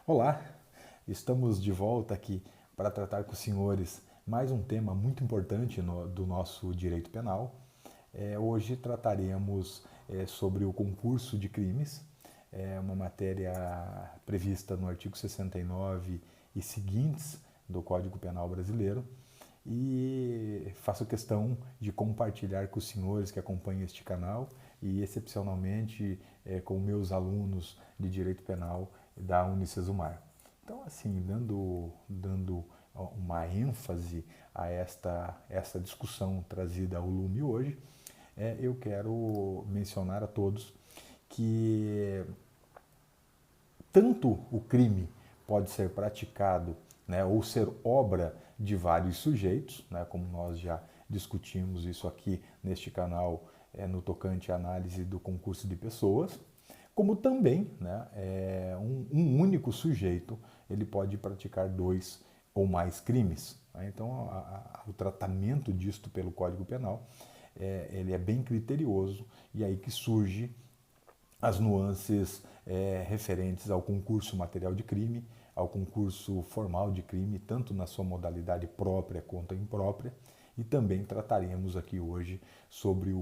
Olá, estamos de volta aqui para tratar com os senhores mais um tema muito importante do nosso direito penal. Hoje trataremos sobre o concurso de crimes, uma matéria prevista no artigo 69 e seguintes do Código Penal Brasileiro. E faço questão de compartilhar com os senhores que acompanham este canal e, excepcionalmente, com meus alunos de Direito Penal da Unicesumar. Então, assim, dando uma ênfase a essa discussão trazida ao lume hoje, eu quero mencionar a todos que tanto o crime pode ser praticado, né, ou ser obra de vários sujeitos, né, como nós já discutimos isso aqui neste canal no tocante à análise do concurso de pessoas, como também, né, um único sujeito ele pode praticar dois ou mais crimes. Né? Então, o tratamento disto pelo Código Penal ele é bem criterioso e aí que surge as nuances referentes ao concurso material de crime, ao concurso formal de crime, tanto na sua modalidade própria quanto imprópria, e também trataremos aqui hoje sobre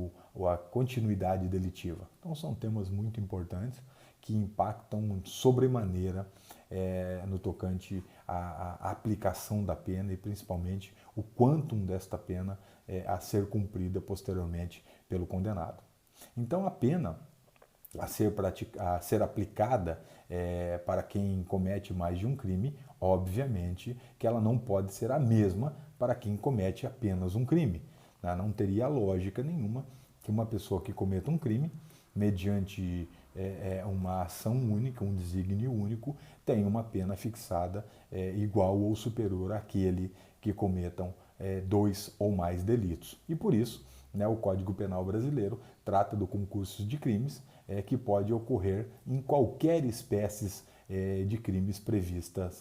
a continuidade delitiva. Então são temas muito importantes que impactam sobremaneira no tocante à aplicação da pena e principalmente o quantum desta pena a ser cumprida posteriormente pelo condenado. Então a pena a ser aplicada para quem comete mais de um crime, obviamente que ela não pode ser a mesma para quem comete apenas um crime. Né? Não teria lógica nenhuma que uma pessoa que cometa um crime, mediante uma ação única, um desígnio único, tenha uma pena fixada igual ou superior àquele que cometam dois ou mais delitos. E por isso, né, o Código Penal Brasileiro trata do concurso de crimes que pode ocorrer em qualquer espécie de crimes prevista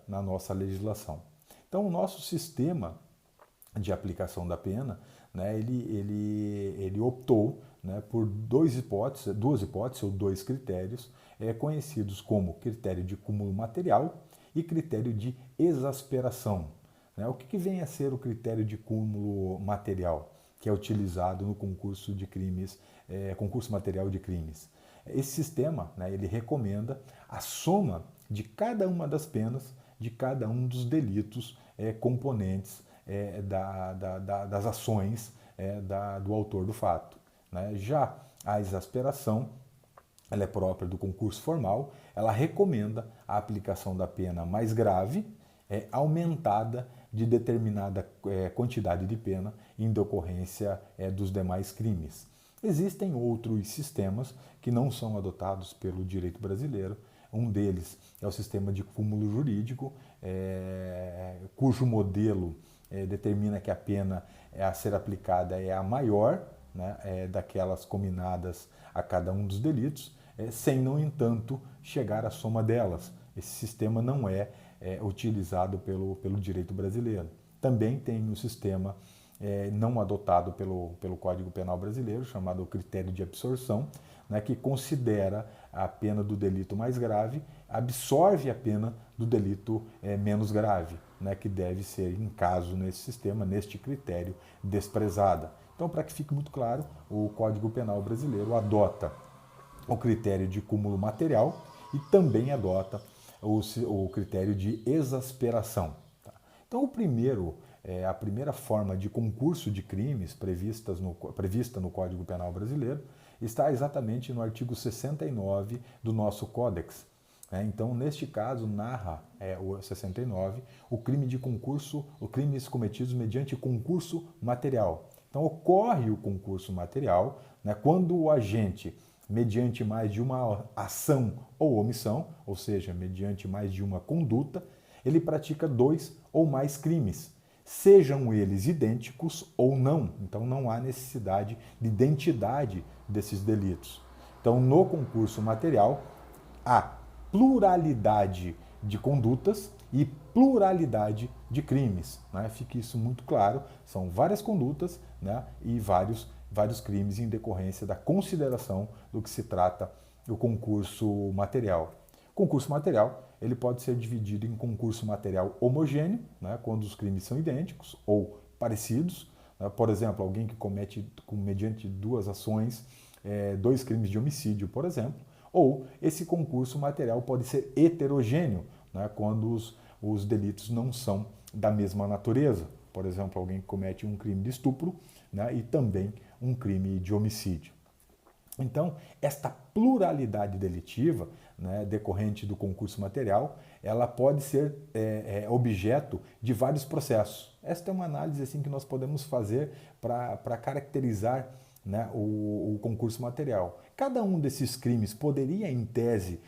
na nossa legislação. Então, o nosso sistema de aplicação da pena, né, ele optou, né, por duas hipóteses ou dois critérios conhecidos como critério de cúmulo material e critério de exasperação. Né? O que vem a ser o critério de cúmulo material, que é utilizado no concurso de crimes, concurso material de crimes? Esse sistema, né, ele recomenda a soma de cada uma das penas de cada um dos delitos componentes das ações do autor do fato. Né? Já a exasperação, ela é própria do concurso formal, ela recomenda a aplicação da pena mais grave, aumentada de determinada quantidade de pena em decorrência dos demais crimes. Existem outros sistemas que não são adotados pelo direito brasileiro. Um deles é o sistema de cúmulo jurídico, cujo modelo determina que a pena a ser aplicada é a maior, né, daquelas combinadas a cada um dos delitos, sem, no entanto, chegar à soma delas. Esse sistema não é utilizado pelo direito brasileiro. Também tem o sistema não adotado pelo Código Penal Brasileiro, chamado critério de absorção, né, que considera a pena do delito mais grave, absorve a pena do delito menos grave, né, que deve ser, em caso nesse sistema, neste critério, desprezada. Então, para que fique muito claro, o Código Penal Brasileiro adota o critério de cúmulo material e também adota o critério de exasperação. Tá? Então, a primeira forma de concurso de crimes prevista no Código Penal Brasileiro está exatamente no artigo 69 do nosso Códex. Então, neste caso, narra o 69 o crime de concurso, os crimes cometidos mediante concurso material. Então, ocorre o concurso material, né, quando o agente, mediante mais de uma ação ou omissão, ou seja, mediante mais de uma conduta, ele pratica dois ou mais crimes, sejam eles idênticos ou não. Então não há necessidade de identidade desses delitos. Então, no concurso material, há pluralidade de condutas e pluralidade de crimes. Né? Fique isso muito claro, são várias condutas, né, e vários crimes em decorrência da consideração do que se trata o concurso material. Concurso material, ele pode ser dividido em concurso material homogêneo, né, quando os crimes são idênticos ou parecidos. Né, por exemplo, alguém que comete, mediante duas ações, dois crimes de homicídio, por exemplo. Ou esse concurso material pode ser heterogêneo, né, quando os delitos não são da mesma natureza. Por exemplo, alguém que comete um crime de estupro, né, e também um crime de homicídio. Então, esta pluralidade delitiva, né, decorrente do concurso material, ela pode ser objeto de vários processos. Esta é uma análise assim, que nós podemos fazer para caracterizar, né, o concurso material. Cada um desses crimes poderia, em tese,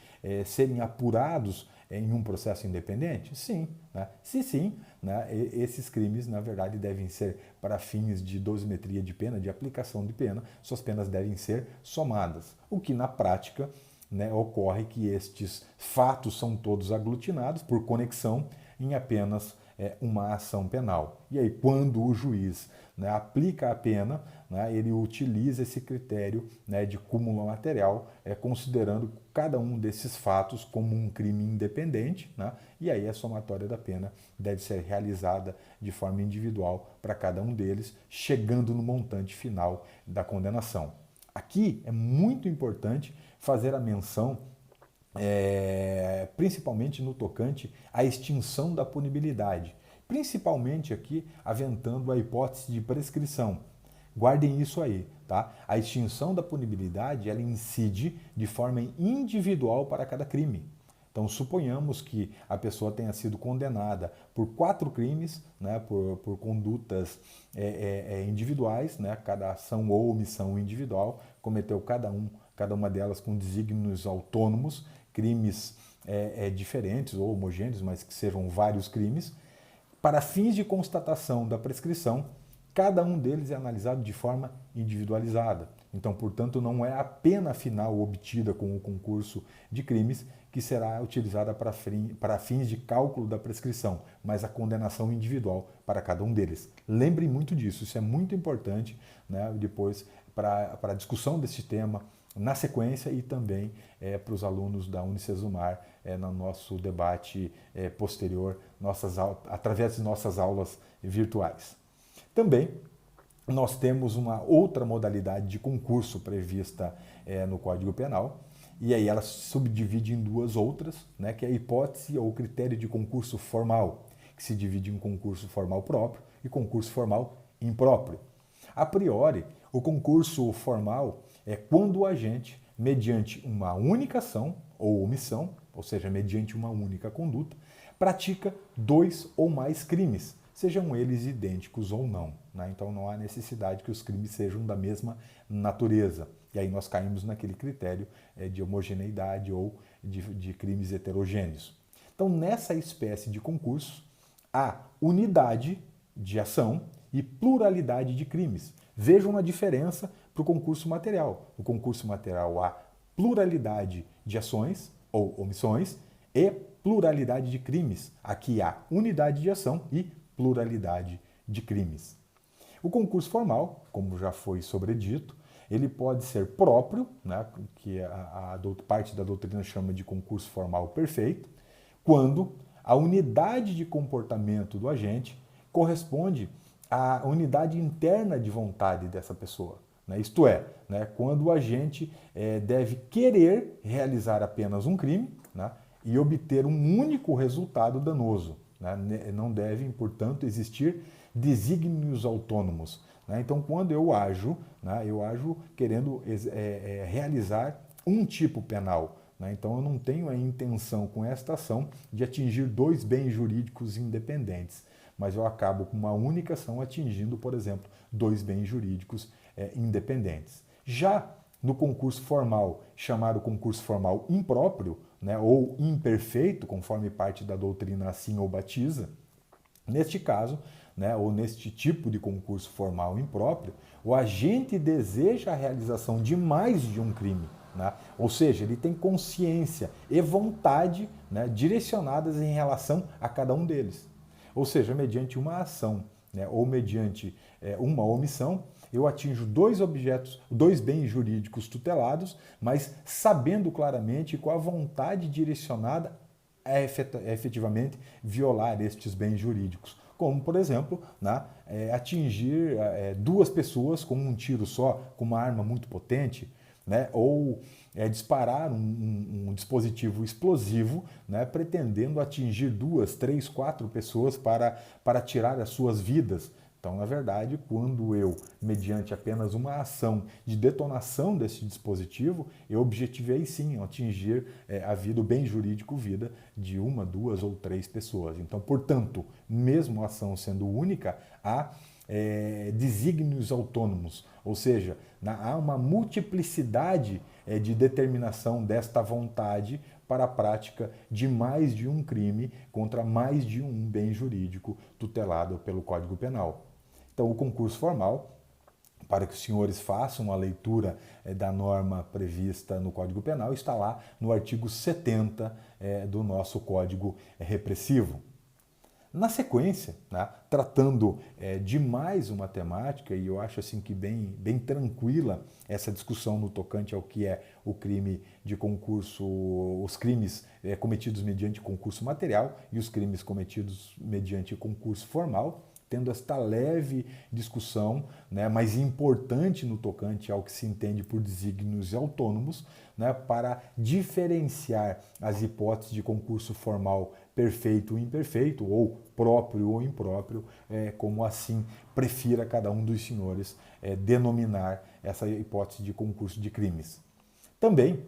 serem apurados em um processo independente? Sim. Né? Se sim, né, esses crimes, na verdade, devem ser para fins de dosimetria de pena, de aplicação de pena, suas penas devem ser somadas. O que, na prática, né, ocorre que estes fatos são todos aglutinados por conexão em apenas uma ação penal. E aí, quando o juiz, né, aplica a pena, né, ele utiliza esse critério, né, de cúmulo material, considerando cada um desses fatos como um crime independente, né, e aí a somatória da pena deve ser realizada de forma individual para cada um deles, chegando no montante final da condenação. Aqui é muito importante fazer a menção, principalmente no tocante à extinção da punibilidade, principalmente aqui aventando a hipótese de prescrição. Guardem isso aí, tá? A extinção da punibilidade, ela incide de forma individual para cada crime. Então, suponhamos que a pessoa tenha sido condenada por 4 crimes, né, por condutas individuais, né, cada ação ou omissão individual, cometeu cada uma delas com desígnios autônomos, crimes diferentes ou homogêneos, mas que sejam vários crimes. Para fins de constatação da prescrição, cada um deles é analisado de forma individualizada. Então, portanto, não é a pena final obtida com o concurso de crimes que será utilizada para fins de cálculo da prescrição, mas a condenação individual para cada um deles. Lembrem muito disso, isso é muito importante, né, depois para a discussão desse tema na sequência e também para os alunos da Unicesumar no nosso debate posterior, através de nossas aulas virtuais. Também nós temos uma outra modalidade de concurso prevista no Código Penal, e aí ela se subdivide em duas outras, né, que é a hipótese ou critério de concurso formal, que se divide em concurso formal próprio e concurso formal impróprio. A priori, o concurso formal é quando o agente, mediante uma única ação ou omissão, ou seja, mediante uma única conduta, pratica 2 ou mais crimes, sejam eles idênticos ou não. Né? Então não há necessidade que os crimes sejam da mesma natureza. E aí nós caímos naquele critério de homogeneidade ou de crimes heterogêneos. Então nessa espécie de concurso, há unidade de ação e pluralidade de crimes. Vejam a diferença para o concurso material. No concurso material há pluralidade de ações ou omissões e pluralidade de crimes. Aqui há unidade de ação e pluralidade de crimes. O concurso formal, como já foi sobredito, ele pode ser próprio, né, que parte da doutrina chama de concurso formal perfeito, quando a unidade de comportamento do agente corresponde à unidade interna de vontade dessa pessoa. Né? Isto é, né, quando o agente deve querer realizar apenas um crime, né, e obter um único resultado danoso. Né? Não devem, portanto, existir desígnios autônomos. Né? Então, quando eu ajo, né, eu ajo querendo realizar um tipo penal. Né? Então, eu não tenho a intenção com esta ação de atingir 2 bens jurídicos independentes, mas eu acabo com uma única ação atingindo, por exemplo, 2 bens jurídicos independentes. Já no concurso formal, chamado concurso formal impróprio, né, ou imperfeito, conforme parte da doutrina assim o batiza, neste caso, né, ou neste tipo de concurso formal impróprio, o agente deseja a realização de mais de um crime. Né? Ou seja, ele tem consciência e vontade, né, direcionadas em relação a cada um deles. Ou seja, mediante uma ação, né, ou mediante uma omissão, eu atinjo dois objetos, dois bens jurídicos tutelados, mas sabendo claramente com a vontade direcionada a efetivamente violar estes bens jurídicos. Como, por exemplo, né, atingir duas pessoas com um tiro só, com uma arma muito potente, né, ou disparar um dispositivo explosivo, né, pretendendo atingir duas, três, quatro pessoas para tirar as suas vidas. Então, na verdade, quando eu, mediante apenas uma ação de detonação desse dispositivo, eu objetivei sim atingir a vida, o bem jurídico vida de uma, duas ou três pessoas. Então, portanto, mesmo a ação sendo única, há desígnios autônomos, ou seja, há uma multiplicidade de determinação desta vontade para a prática de mais de um crime contra mais de um bem jurídico tutelado pelo Código Penal. Então, o concurso formal, para que os senhores façam a leitura da norma prevista no Código Penal, está lá no artigo 70 do nosso Código Repressivo. Na sequência, né, tratando de mais uma temática, e eu acho assim que bem tranquila essa discussão no tocante ao que é o crime de concurso, os crimes cometidos mediante concurso material e os crimes cometidos mediante concurso formal, tendo esta leve discussão, né, mas importante no tocante ao que se entende por desígnios autônomos, né, para diferenciar as hipóteses de concurso formal perfeito ou imperfeito, ou próprio ou impróprio, como assim prefira cada um dos senhores denominar essa hipótese de concurso de crimes. Também,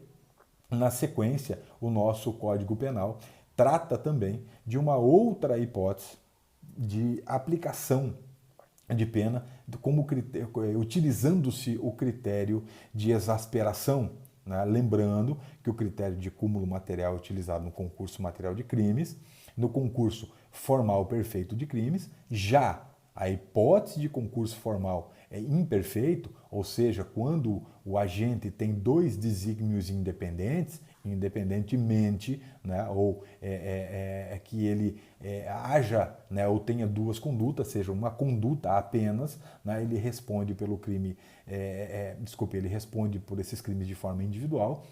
na sequência, o nosso Código Penal trata também de uma outra hipótese de aplicação de pena, como utilizando-se o critério de exasperação, né? Lembrando que o critério de cúmulo material é utilizado no concurso material de crimes, no concurso formal perfeito de crimes, já a hipótese de concurso formal é imperfeito, ou seja, quando o agente tem dois desígnios independentes, independentemente, né, ou que ele haja, né, ou tenha duas condutas, seja uma conduta apenas, né, ele responde pelo crime, ele responde por esses crimes de forma individual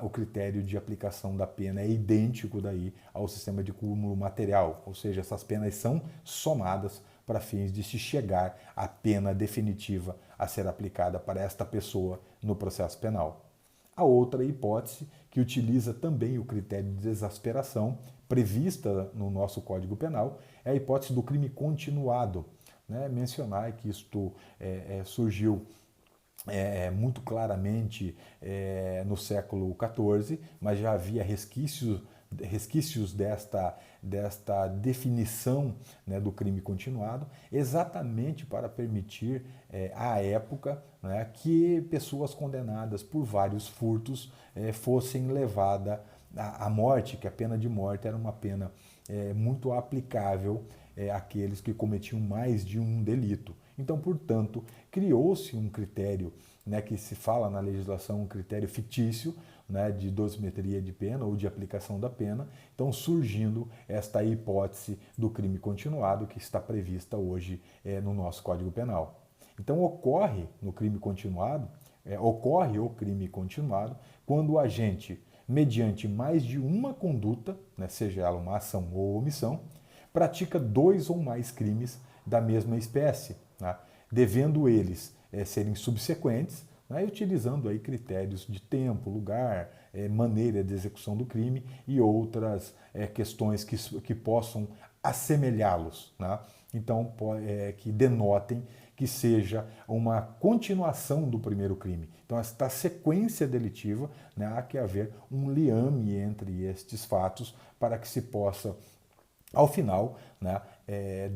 o critério de aplicação da pena é idêntico daí ao sistema de cúmulo material, ou seja, essas penas são somadas para fins de se chegar à pena definitiva a ser aplicada para esta pessoa no processo penal. A outra hipótese, que utiliza também o critério de exasperação prevista no nosso Código Penal, é a hipótese do crime continuado. Né? Mencionar que isto surgiu muito claramente no século XIV, mas já havia resquícios desta definição, né, do crime continuado, exatamente para permitir à época, né, que pessoas condenadas por vários furtos fossem levadas à morte, que a pena de morte era uma pena muito aplicável àqueles que cometiam mais de um delito. Então, portanto, criou-se um critério, né, que se fala na legislação, um critério fictício, né, de dosimetria de pena ou de aplicação da pena. Então, surgindo esta hipótese do crime continuado que está prevista hoje no nosso Código Penal. Então, ocorre o crime continuado quando o agente, mediante mais de uma conduta, né, seja ela uma ação ou omissão, pratica dois ou mais crimes da mesma espécie, né, devendo eles serem subsequentes, né, utilizando aí critérios de tempo, lugar, maneira de execução do crime e outras questões que possam assemelhá-los, né? Então, que denotem que seja uma continuação do primeiro crime. Então, esta sequência delitiva, né, há que haver um liame entre estes fatos para que se possa, ao final, né,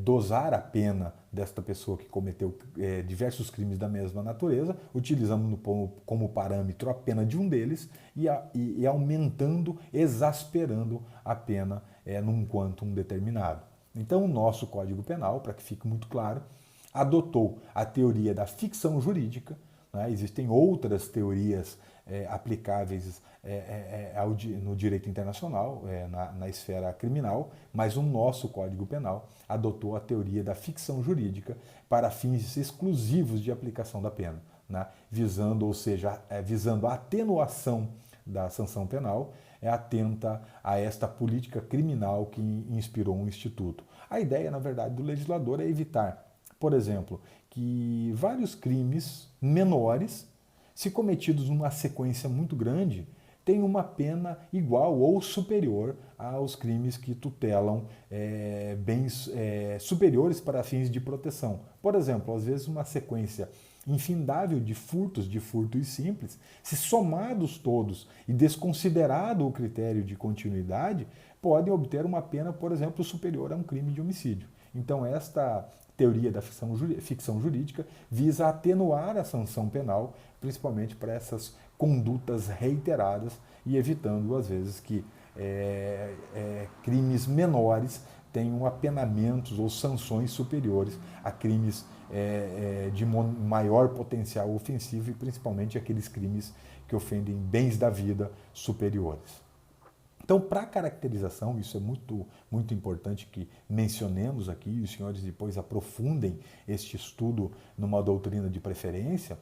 dosar a pena desta pessoa que cometeu diversos crimes da mesma natureza, utilizando como parâmetro a pena de um deles e aumentando, exasperando a pena num quantum determinado. Então, o nosso Código Penal, para que fique muito claro, adotou a teoria da ficção jurídica, né? Existem outras teorias aplicáveis no direito internacional, na esfera criminal, mas o nosso Código Penal adotou a teoria da ficção jurídica para fins exclusivos de aplicação da pena, né? Visando a atenuação da sanção penal, atenta a esta política criminal que inspirou o Instituto. A ideia, na verdade, do legislador é evitar, por exemplo, que vários crimes menores, se cometidos numa sequência muito grande, tenham uma pena igual ou superior aos crimes que tutelam bens superiores para fins de proteção. Por exemplo, às vezes uma sequência infindável de furtos simples, se somados todos e desconsiderado o critério de continuidade, podem obter uma pena, por exemplo, superior a um crime de homicídio. Então, esta teoria da ficção jurídica visa atenuar a sanção penal, principalmente para essas condutas reiteradas e evitando, às vezes, que crimes menores tenham apenamentos ou sanções superiores a crimes de maior potencial ofensivo e principalmente aqueles crimes que ofendem bens da vida superiores. Então, para a caracterização, isso é muito importante que mencionemos aqui, e os senhores depois aprofundem este estudo numa doutrina de preferência,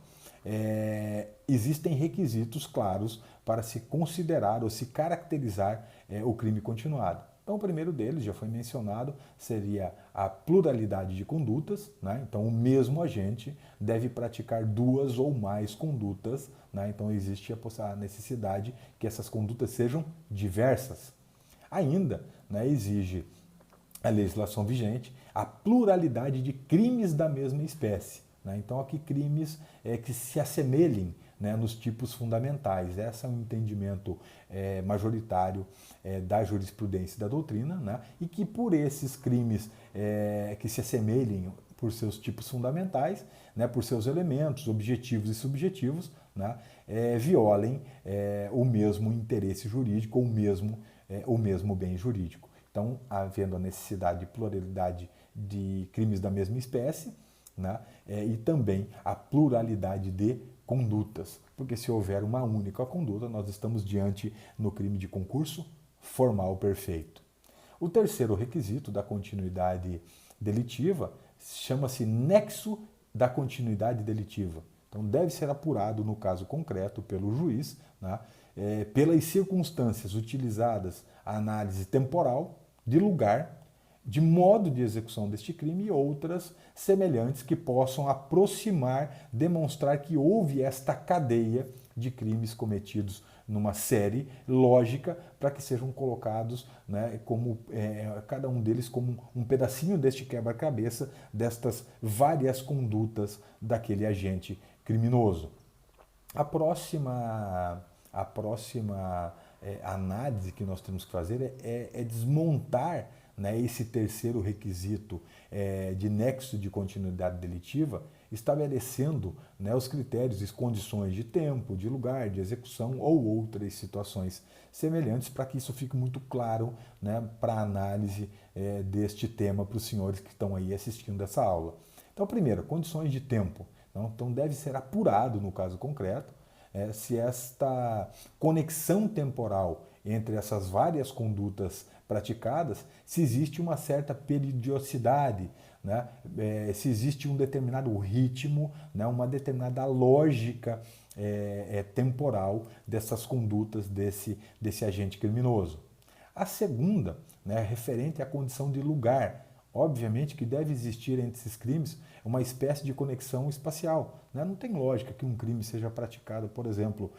existem requisitos claros para se considerar ou se caracterizar o crime continuado. Então, o primeiro deles, já foi mencionado, seria a pluralidade de condutas, né? Então, o mesmo agente deve praticar duas ou mais condutas, né? Então, existe a necessidade que essas condutas sejam diversas. Ainda, né, exige a legislação vigente a pluralidade de crimes da mesma espécie, né? Então, aqui crimes que se assemelhem, né, nos tipos fundamentais. Esse é um entendimento majoritário da jurisprudência e da doutrina, né, e que por esses crimes que se assemelhem por seus tipos fundamentais, né, por seus elementos objetivos e subjetivos, né, violem o mesmo interesse jurídico ou o mesmo bem jurídico. Então, havendo a necessidade de pluralidade de crimes da mesma espécie, né, e também a pluralidade de condutas, porque se houver uma única conduta, nós estamos diante no crime de concurso formal perfeito. O terceiro requisito da continuidade delitiva chama-se nexo da continuidade delitiva. Então deve ser apurado no caso concreto pelo juiz, né, pelas circunstâncias utilizadas a análise temporal, de lugar, de modo de execução deste crime e outras semelhantes que possam aproximar, demonstrar que houve esta cadeia de crimes cometidos numa série lógica para que sejam colocados, né, como cada um deles como um pedacinho deste quebra-cabeça destas várias condutas daquele agente criminoso. A próxima análise que nós temos que fazer é desmontar, né, esse terceiro requisito de nexo de continuidade delitiva, estabelecendo, né, os critérios e condições de tempo, de lugar, de execução ou outras situações semelhantes para que isso fique muito claro, né, para a análise deste tema para os senhores que estão aí assistindo essa aula. Então, primeiro, condições de tempo. Então deve ser apurado no caso concreto se esta conexão temporal entre essas várias condutas praticadas, se existe uma certa periodicidade, né? Se existe um determinado ritmo, né? Uma determinada lógica temporal dessas condutas desse agente criminoso. A segunda, né, referente à condição de lugar. Obviamente que deve existir entre esses crimes uma espécie de conexão espacial, né? Não tem lógica que um crime seja praticado, por exemplo,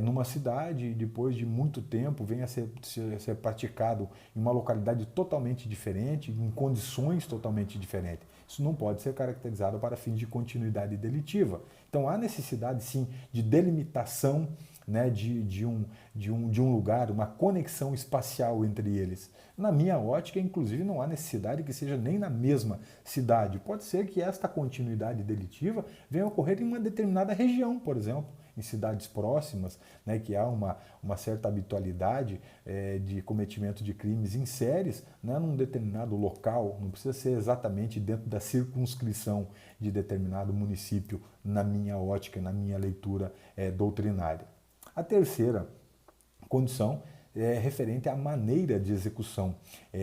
numa cidade e depois de muito tempo venha a ser praticado em uma localidade totalmente diferente, em condições totalmente diferentes. Isso não pode ser caracterizado para fins de continuidade delitiva. Então há necessidade sim de delimitação, né, de um lugar, uma conexão espacial entre eles. Na minha ótica, inclusive, não há necessidade que seja nem na mesma cidade. Pode ser que esta continuidade delitiva venha a ocorrer em uma determinada região, por exemplo. em cidades próximas, né, que há uma certa habitualidade de cometimento de crimes em séries, né, num determinado local, não precisa ser exatamente dentro da circunscrição de determinado município, na minha ótica, na minha leitura doutrinária. A terceira condição é referente à maneira de execução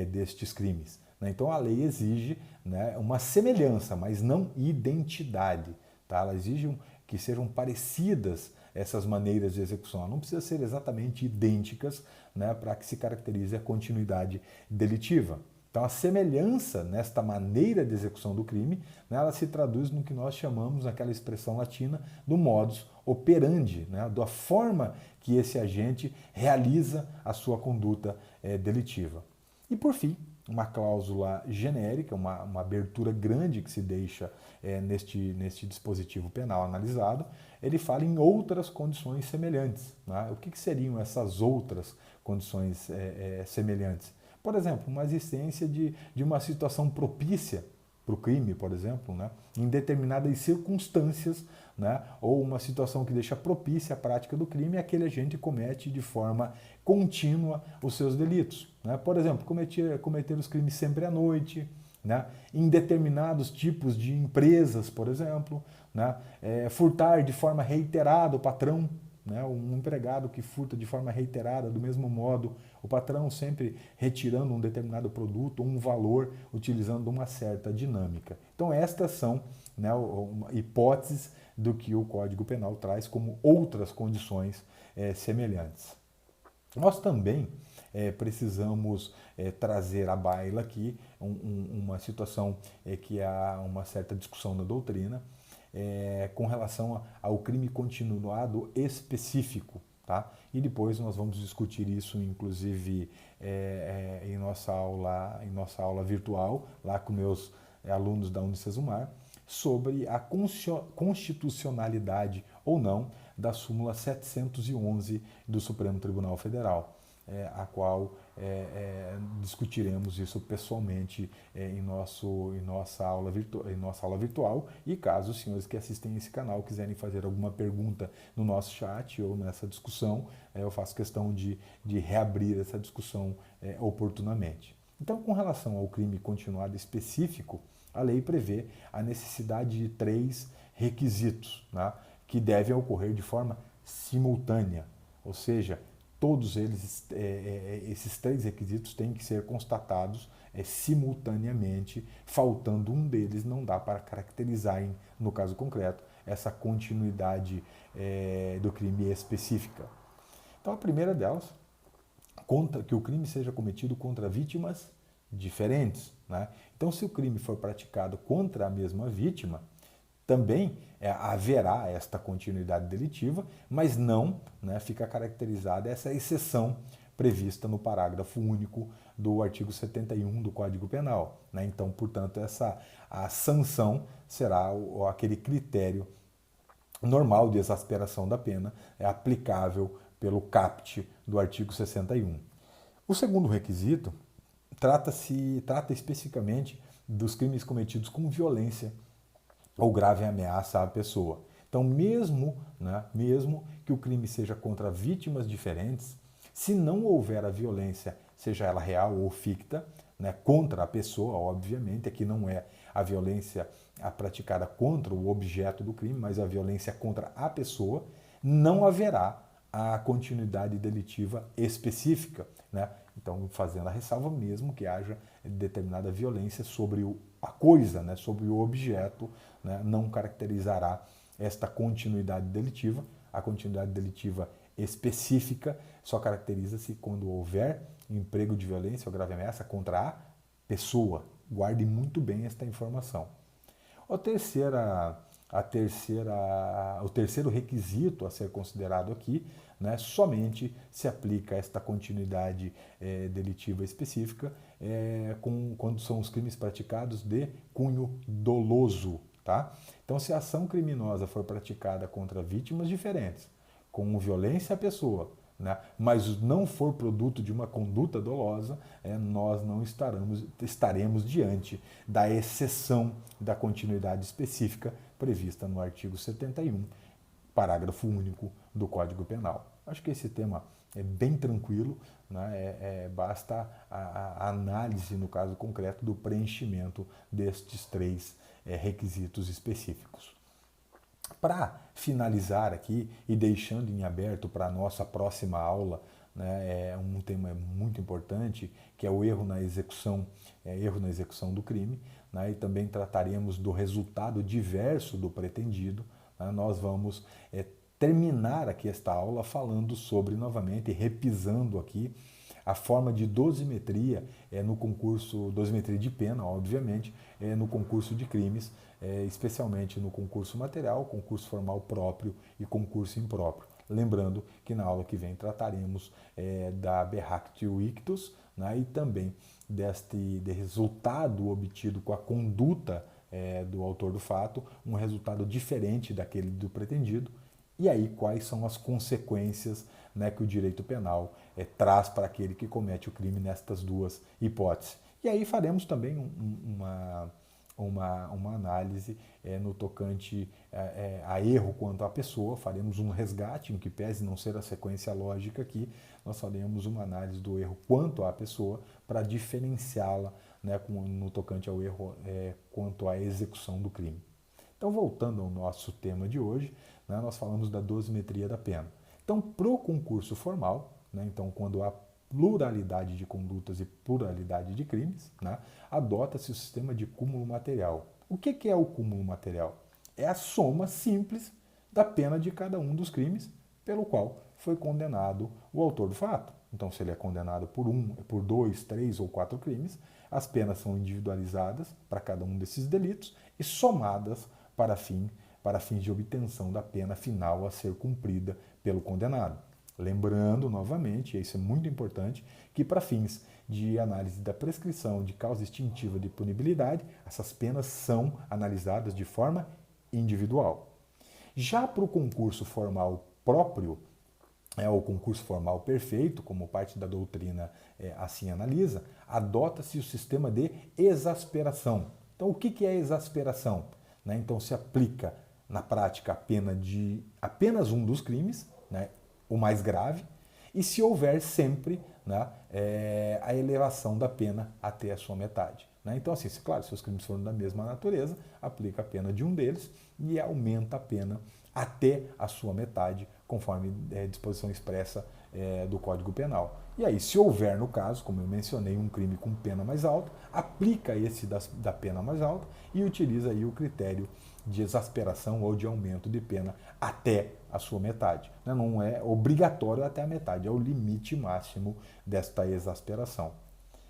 destes crimes. Então a lei exige, né, uma semelhança, mas não identidade. Tá? Ela exige que sejam parecidas essas maneiras de execução. Ela não precisa ser exatamente idênticas, né, para que se caracterize a continuidade delitiva. Então a semelhança nesta maneira de execução do crime, né, ela se traduz no que nós chamamos, aquela expressão latina, do modus operandi, né, da forma que esse agente realiza a sua conduta delitiva. E por fim, uma cláusula genérica, uma abertura grande que se deixa neste dispositivo penal analisado, ele fala em outras condições semelhantes. Né? O que seriam essas outras condições semelhantes? Por exemplo, uma existência de uma situação propícia para o crime, por exemplo, né? Em determinadas circunstâncias, né? Ou uma situação que deixa propícia a prática do crime, aquele agente comete de forma contínua os seus delitos. Né? Por exemplo, cometer os crimes sempre à noite, né? Em determinados tipos de empresas, por exemplo, né? Furtar de forma reiterada o patrão, né? Um empregado que furta de forma reiterada, do mesmo modo, o patrão sempre retirando um determinado produto ou um valor, utilizando uma certa dinâmica. Então estas são, né, hipóteses do que o Código Penal traz como outras condições semelhantes. Nós também precisamos trazer à baila aqui uma situação que há uma certa discussão na doutrina, com relação ao crime continuado específico. Tá? E depois nós vamos discutir isso, inclusive, em nossa aula virtual, lá com meus alunos da Unicesumar, sobre a constitucionalidade ou não da súmula 711 do Supremo Tribunal Federal, a qual discutiremos isso pessoalmente em nossa aula virtual. E caso os senhores que assistem esse canal quiserem fazer alguma pergunta no nosso chat ou nessa discussão, eu faço questão de reabrir essa discussão oportunamente. Então, com relação ao crime continuado específico, a lei prevê a necessidade de 3 requisitos, né, que devem ocorrer de forma simultânea, ou seja, todos eles, esses 3 requisitos têm que ser constatados simultaneamente. Faltando um deles, não dá para caracterizar, no caso concreto, essa continuidade do crime específica. Então, a primeira delas, que o crime seja cometido contra vítimas diferentes. Né? Então, se o crime for praticado contra a mesma vítima, também haverá esta continuidade delitiva, mas não, né, fica caracterizada essa exceção prevista no parágrafo único do artigo 71 do Código Penal. Né? Então, portanto, a sanção será aquele critério normal de exasperação da pena, aplicável pelo caput do artigo 61. O segundo requisito trata especificamente dos crimes cometidos com violência ou grave ameaça à pessoa. Então, mesmo que o crime seja contra vítimas diferentes, se não houver a violência, seja ela real ou ficta, né, contra a pessoa, obviamente, aqui não é a violência praticada contra o objeto do crime, mas a violência contra a pessoa, não haverá a continuidade delitiva específica. Né? Então, fazendo a ressalva, mesmo que haja determinada violência sobre a coisa, né, sobre o objeto, né, não caracterizará esta continuidade delitiva. A continuidade delitiva específica só caracteriza-se quando houver emprego de violência ou grave ameaça contra a pessoa. Guarde muito bem esta informação. O terceiro requisito a ser considerado aqui, né, somente se aplica a esta continuidade delitiva específica quando são os crimes praticados de cunho doloso. Tá? Então, se a ação criminosa for praticada contra vítimas diferentes, com violência à pessoa, né, mas não for produto de uma conduta dolosa, nós não estaremos diante da exceção da continuidade específica prevista no artigo 71, parágrafo único do Código Penal. Acho que esse tema é bem tranquilo, né? Basta a análise, no caso concreto, do preenchimento destes três requisitos específicos. Para finalizar aqui e deixando em aberto para a nossa próxima aula, né, é um tema muito importante, que é o erro na execução do crime, né, e também trataremos do resultado diverso do pretendido. Né, nós vamos terminar aqui esta aula falando sobre, novamente, repisando aqui, a forma de dosimetria no concurso, dosimetria de pena, obviamente, no concurso de crimes, especialmente no concurso material, concurso formal próprio e concurso impróprio. Lembrando que na aula que vem trataremos da aberractio ictus, né, e também de resultado obtido com a conduta do autor do fato, um resultado diferente daquele do pretendido. E aí, quais são as consequências, né, que o direito penal traz para aquele que comete o crime nestas duas hipóteses. E aí faremos também uma análise no tocante a erro quanto à pessoa, faremos um resgate, em que pese não ser a sequência lógica aqui, nós faremos uma análise do erro quanto à pessoa para diferenciá-la, né, no tocante ao erro quanto à execução do crime. Então, voltando ao nosso tema de hoje, né, nós falamos da dosimetria da pena. Então, para o concurso formal, né, então, quando há pluralidade de condutas e pluralidade de crimes, né, adota-se o sistema de cúmulo material. O que é o cúmulo material? É a soma simples da pena de cada um dos crimes pelo qual foi condenado o autor do fato. Então, se ele é condenado por 2, 3 ou 4 crimes, as penas são individualizadas para cada um desses delitos e somadas para fins de obtenção da pena final a ser cumprida pelo condenado. Lembrando, novamente, e isso é muito importante, que para fins de análise da prescrição de causa extintiva de punibilidade, essas penas são analisadas de forma individual. Já para o concurso formal próprio, o concurso formal perfeito, como parte da doutrina assim analisa, adota-se o sistema de exasperação. Então, o que é exasperação? Né? Então, se aplica na prática a pena de apenas um dos crimes, né, o mais grave, e se houver sempre, né, a elevação da pena até a sua metade. Né? Então, assim, claro, se os crimes forem da mesma natureza, aplica a pena de um deles e aumenta a pena até a sua metade, conforme disposição expressa do Código Penal. E aí, se houver, no caso, como eu mencionei, um crime com pena mais alta, aplica esse da pena mais alta e utiliza aí o critério de exasperação ou de aumento de pena até a sua metade. Não é obrigatório até a metade, é o limite máximo desta exasperação.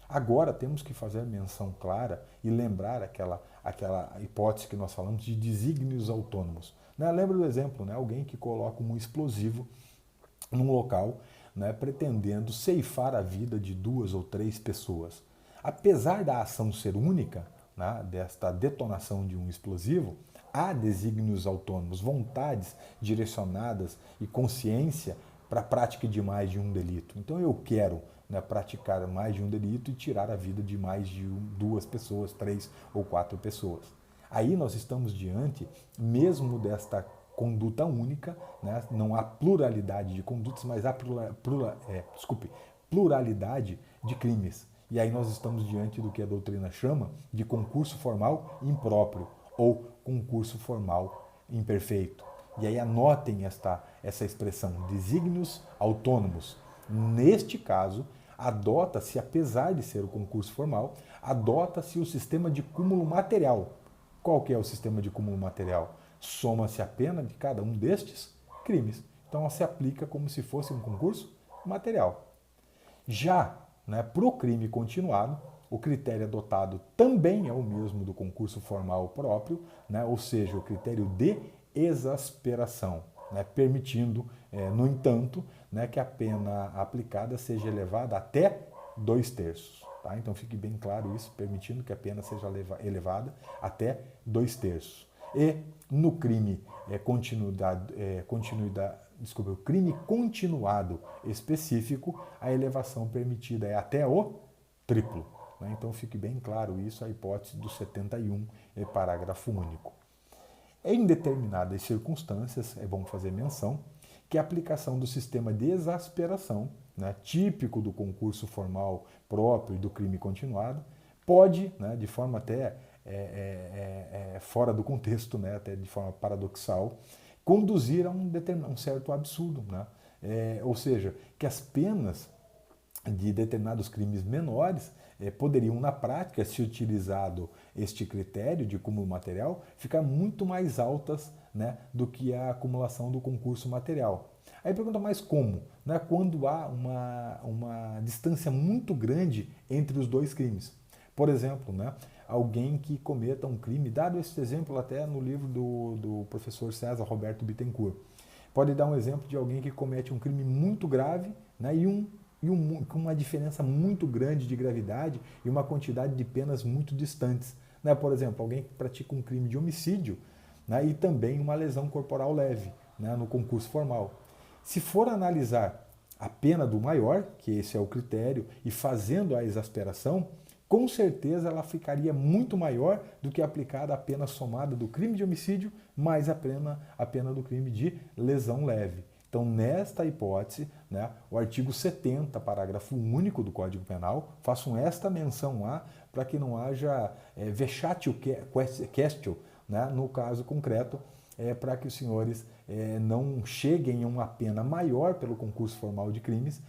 Agora temos que fazer menção clara e lembrar aquela hipótese que nós falamos de desígnios autônomos. Lembra do exemplo, alguém que coloca um explosivo num local, pretendendo ceifar a vida de 2 ou 3 pessoas. Apesar da ação ser única, desta detonação de um explosivo, há desígnios autônomos, vontades direcionadas e consciência para a prática de mais de um delito. Então eu quero praticar mais de um delito e tirar a vida de mais de 2 pessoas, 3 ou 4 pessoas. Aí nós estamos diante, mesmo desta conduta única, não há pluralidade de condutas, mas há pluralidade de crimes. E aí nós estamos diante do que a doutrina chama de concurso formal impróprio ou concurso formal imperfeito. E aí anotem essa expressão, desígnios autônomos. Neste caso, adota-se, apesar de ser o concurso formal, adota-se o sistema de cúmulo material. Qual que é o sistema de cúmulo material? Soma-se a pena de cada um destes crimes. Então, ela se aplica como se fosse um concurso material. Já para o crime continuado, o critério adotado também é o mesmo do concurso formal próprio, ou seja, o critério de exasperação, permitindo, no entanto, que a pena aplicada seja elevada até 2/3. Tá? Então fique bem claro isso, permitindo que a pena seja elevada até 2/3. E no crime o crime continuado específico, a elevação permitida é até o triplo. Então fique bem claro isso, a hipótese do 71, parágrafo único. Em determinadas circunstâncias, é bom fazer menção que a aplicação do sistema de exasperação, né, típico do concurso formal próprio e do crime continuado, pode, né, de forma até fora do contexto, né, até de forma paradoxal, conduzir a um certo absurdo. Né? Ou seja, que as penas de determinados crimes menores poderiam, na prática, se utilizado este critério de cúmulo material, ficar muito mais altas, né, do que a acumulação do concurso material. Aí pergunta, mas como? Né, quando há uma distância muito grande entre os dois crimes. Por exemplo, né, alguém que cometa um crime, dado esse exemplo até no livro do professor César Roberto Bittencourt, pode dar um exemplo de alguém que comete um crime muito grave, né, com uma diferença muito grande de gravidade e uma quantidade de penas muito distantes. Né? Por exemplo, alguém que pratica um crime de homicídio, né, e também uma lesão corporal leve, né, no concurso formal. Se for analisar a pena do maior, que esse é o critério, e fazendo a exasperação, com certeza ela ficaria muito maior do que aplicada a pena somada do crime de homicídio mais a pena do crime de lesão leve. Então, nesta hipótese, né, o artigo 70, parágrafo único do Código Penal, façam esta menção lá para que não haja vexatio quaestio, né, no caso concreto, para que os senhores não cheguem a uma pena maior pelo concurso formal de crimes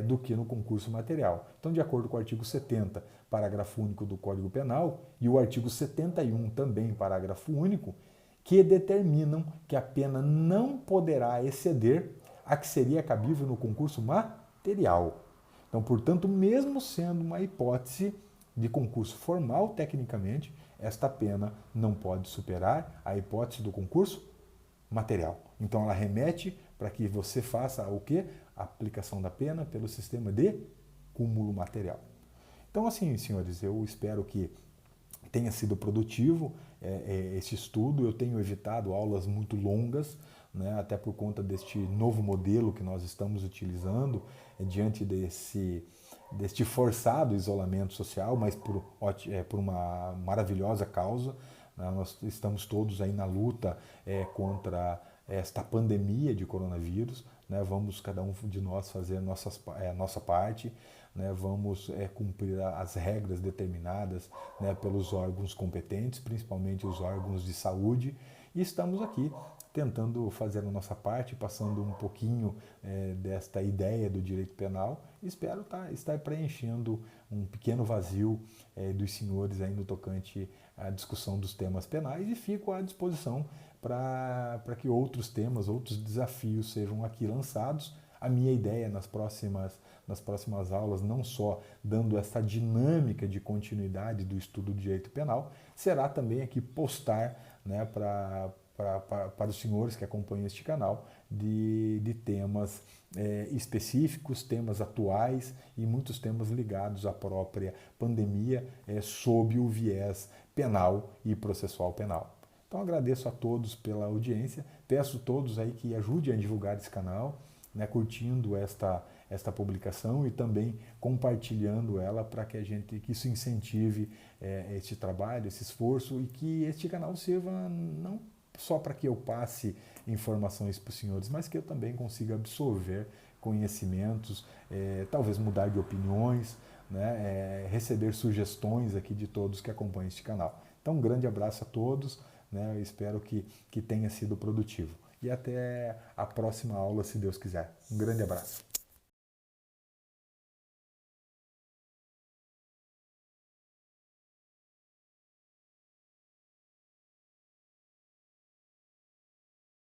do que no concurso material. Então, de acordo com o artigo 70, parágrafo único do Código Penal, e o artigo 71, também parágrafo único, que determinam que a pena não poderá exceder a que seria cabível no concurso material. Então, portanto, mesmo sendo uma hipótese de concurso formal, tecnicamente, esta pena não pode superar a hipótese do concurso material. Então, ela remete para que você faça o quê? A aplicação da pena pelo sistema de cúmulo material. Então, assim, senhores, eu espero que tenha sido produtivo esse estudo. Eu tenho evitado aulas muito longas, né, até por conta deste novo modelo que nós estamos utilizando diante deste forçado isolamento social, mas por uma maravilhosa causa. Né? Nós estamos todos aí na luta contra esta pandemia de coronavírus. Né? Vamos, cada um de nós, fazer a nossa parte. Né, vamos cumprir as regras determinadas, né, pelos órgãos competentes, principalmente os órgãos de saúde, e estamos aqui tentando fazer a nossa parte, passando um pouquinho desta ideia do direito penal. Espero estar preenchendo um pequeno vazio dos senhores aí no tocante à discussão dos temas penais, e fico à disposição para que outros temas, outros desafios sejam aqui lançados. A minha ideia nas próximas aulas, não só dando essa dinâmica de continuidade do estudo do direito penal, será também aqui postar, né, para os senhores que acompanham este canal, de temas específicos, temas atuais e muitos temas ligados à própria pandemia sob o viés penal e processual penal. Então agradeço a todos pela audiência, peço a todos aí que ajudem a divulgar esse canal, né, curtindo esta publicação e também compartilhando ela para que isso incentive este trabalho, esse esforço, e que este canal sirva não só para que eu passe informações para os senhores, mas que eu também consiga absorver conhecimentos, talvez mudar de opiniões, né, receber sugestões aqui de todos que acompanham este canal. Então, um grande abraço a todos, né, eu espero que tenha sido produtivo. E até a próxima aula, se Deus quiser. Um grande abraço.